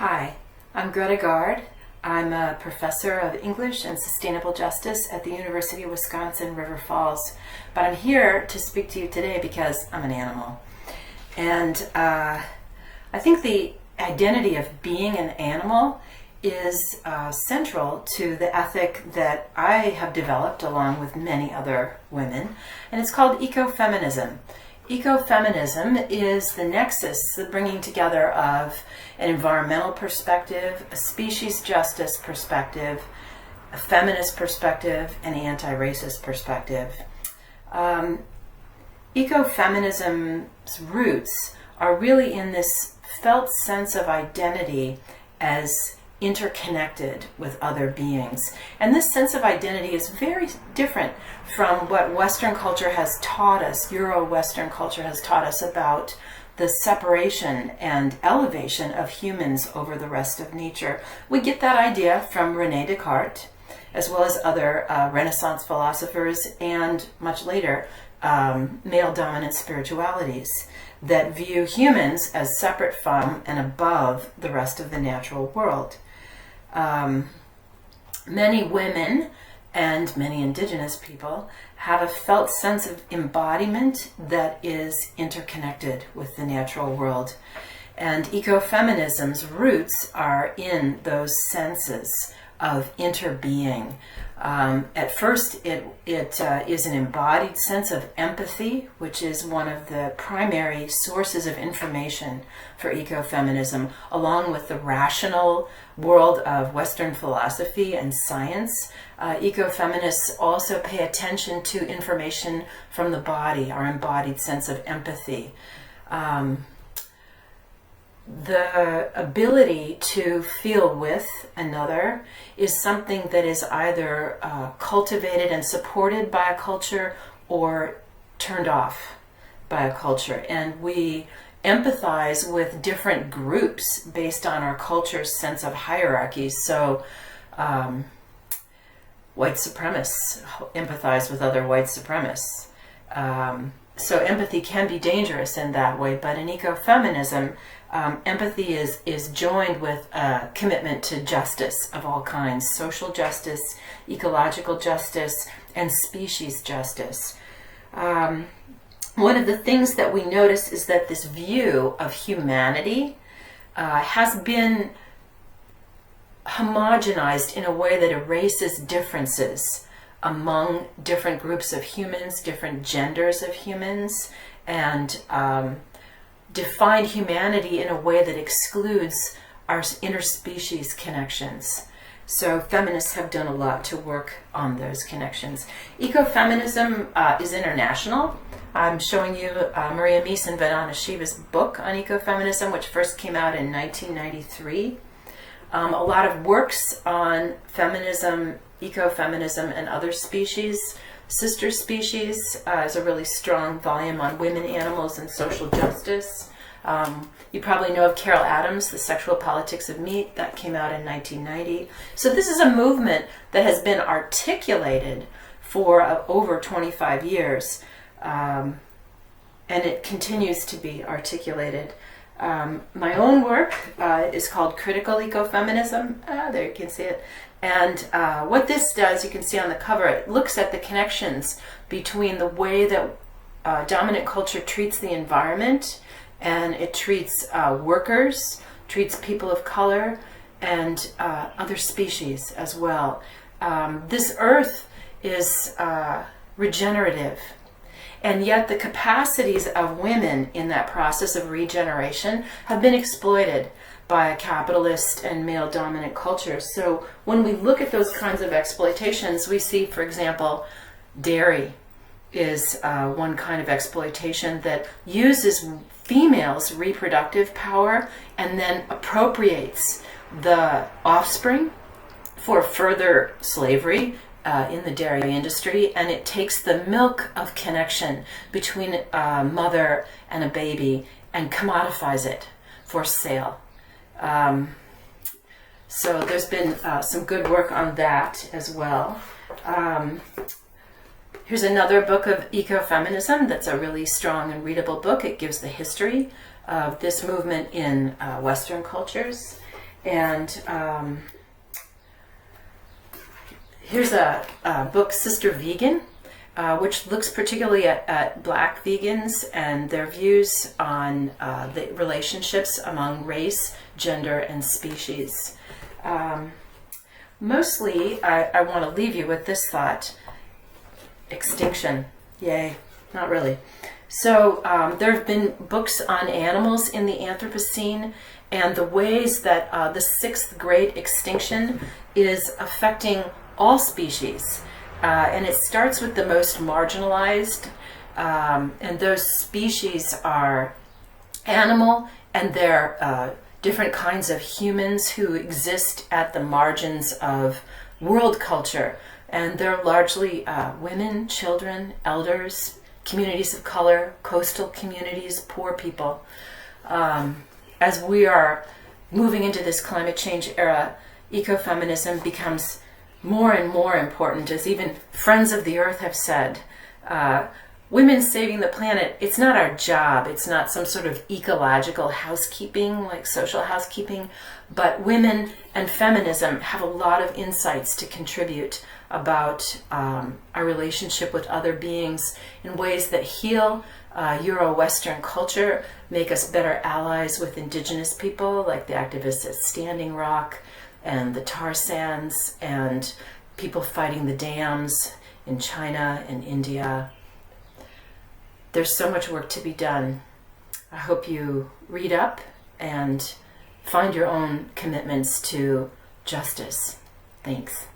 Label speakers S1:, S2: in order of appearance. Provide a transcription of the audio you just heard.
S1: Hi, I'm Greta Gaard. I'm a professor of English and Sustainable Justice at the University of Wisconsin, River Falls. But I'm here to speak to you today because I'm an animal. And I think the identity of being an animal is central to the ethic that I have developed along with many other women, and it's called ecofeminism. Ecofeminism is the nexus, the bringing together of an environmental perspective, a species justice perspective, a feminist perspective, and an anti-racist perspective. Ecofeminism's roots are really in this felt sense of identity as interconnected with other beings. And this sense of identity is very different from what Western culture has taught us, Euro-Western culture has taught us about the separation and elevation of humans over the rest of nature. We get that idea from Rene Descartes, as well as other Renaissance philosophers and much later male-dominant spiritualities that view humans as separate from and above the rest of the natural world. Many women and many indigenous people have a felt sense of embodiment that is interconnected with the natural world. And ecofeminism's roots are in those senses of interbeing. At first, it is an embodied sense of empathy, which is one of the primary sources of information for ecofeminism, along with the rational world of Western philosophy and science. Ecofeminists also pay attention to information from the body, our embodied sense of empathy. The ability to feel with another is something that is either cultivated and supported by a culture or turned off by a culture. And we empathize with different groups based on our culture's sense of hierarchies. So white supremacists empathize with other white supremacists. So empathy can be dangerous in that way, but in ecofeminism, empathy is joined with a commitment to justice of all kinds: social justice, ecological justice, and species justice. One of the things that we notice is that this view of humanity has been homogenized in a way that erases differences among different groups of humans, different genders of humans, and define humanity in a way that excludes our interspecies connections. So feminists have done a lot to work on those connections. Ecofeminism is international. I'm showing you Maria Mies and Vandana Shiva's book on ecofeminism, which first came out in 1993. A lot of works on feminism, ecofeminism, and other species. Sister Species is a really strong volume on women, animals, and social justice. You probably know of Carol Adams, The Sexual Politics of Meat. That came out in 1990. So this is a movement that has been articulated for over 25 years, and it continues to be articulated. My own work is called Critical Ecofeminism. There you can see it. And what this does, you can see on the cover, it looks at the connections between the way that dominant culture treats the environment, and it treats workers, treats people of color, and other species as well. This earth is regenerative, and yet the capacities of women in that process of regeneration have been exploited by a capitalist and male-dominant culture. So when we look at those kinds of exploitations, we see, for example, dairy is one kind of exploitation that uses females' reproductive power and then appropriates the offspring for further slavery in the dairy industry, and it takes the milk of connection between a mother and a baby and commodifies it for sale. So there's been some good work on that as well. Here's another book of ecofeminism that's a really strong and readable book. It gives the history of this movement in Western cultures. And here's a book, Sister Vegan, which looks particularly at Black vegans and their views on the relationships among race, gender, and species. Mostly, I want to leave you with this thought: extinction. Yay. Not really. So there have been books on animals in the Anthropocene and the ways that the sixth great extinction is affecting all species. And it starts with the most marginalized, and those species are animal, and they're different kinds of humans who exist at the margins of world culture. And they're largely women, children, elders, communities of color, coastal communities, poor people. As we are moving into this climate change era, ecofeminism becomes more and more important, as even Friends of the Earth have said. Women saving the planet, it's not our job. It's not some sort of ecological housekeeping, like social housekeeping, but women and feminism have a lot of insights to contribute about our relationship with other beings in ways that heal Euro-Western culture, make us better allies with indigenous people, like the activists at Standing Rock and the tar sands, and people fighting the dams in China and India. There's so much work to be done. I hope you read up and find your own commitments to justice. Thanks.